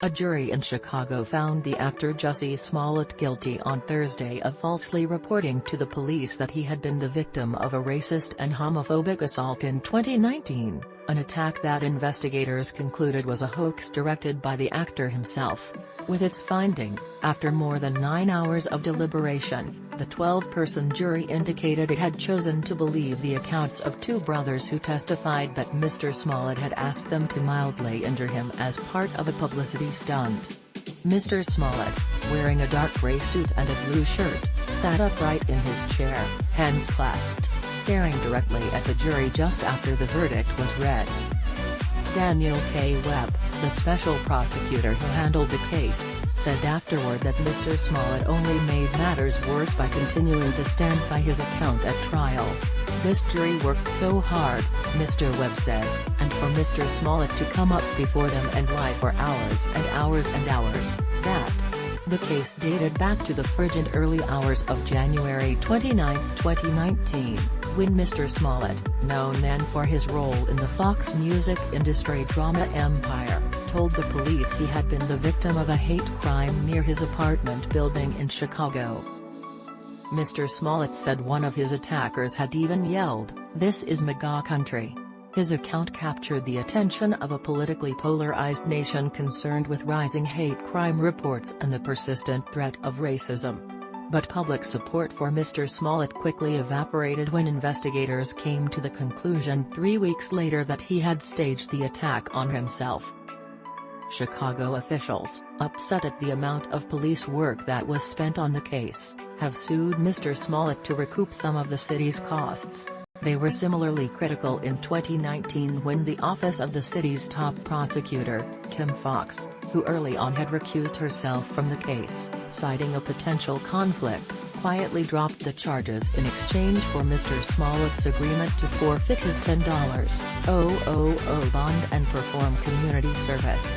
A jury in Chicago found the actor Jussie Smollett guilty on Thursday of falsely reporting to the police that he had been the victim of a racist and homophobic assault in 2019, an attack that investigators concluded was a hoax directed by the actor himself. With its finding, after more than 9 hours of deliberation, the 12-person jury indicated it had chosen to believe the accounts of two brothers who testified that Mr. Smollett had asked them to mildly injure him as part of a publicity stunt. Mr. Smollett, wearing a dark gray suit and a blue shirt, sat upright in his chair, hands clasped, staring directly at the jury just after the verdict was read. Nenye Uche Webb, the special prosecutor who handled the case, said afterward that Mr. Smollett only made matters worse by continuing to stand by his account at trial. "This jury worked so hard," Mr. Webb said, "and for Mr. Smollett to come up before them and lie for hours and hours and hours, that." The case dated back to the frigid early hours of January 29, 2019, when Mr. Smollett, known then for his role in the Foxx music industry drama Empire, told the police he had been the victim of a hate crime near his apartment building in Chicago. Mr. Smollett said one of his attackers had even yelled, "This is MAGA country." His account captured the attention of a politically polarized nation concerned with rising hate crime reports and the persistent threat of racism. But public support for Mr. Smollett quickly evaporated when investigators came to the conclusion 3 weeks later that he had staged the attack on himself. Chicago officials, upset at the amount of police work that was spent on the case, have sued Mr. Smollett to recoup some of the city's costs. They were similarly critical in 2019 when the office of the city's top prosecutor, Foxx, who early on had recused herself from the case, citing a potential conflict, quietly dropped the charges in exchange for Mr. Smollett's agreement to forfeit his $10,000 bond and perform community service.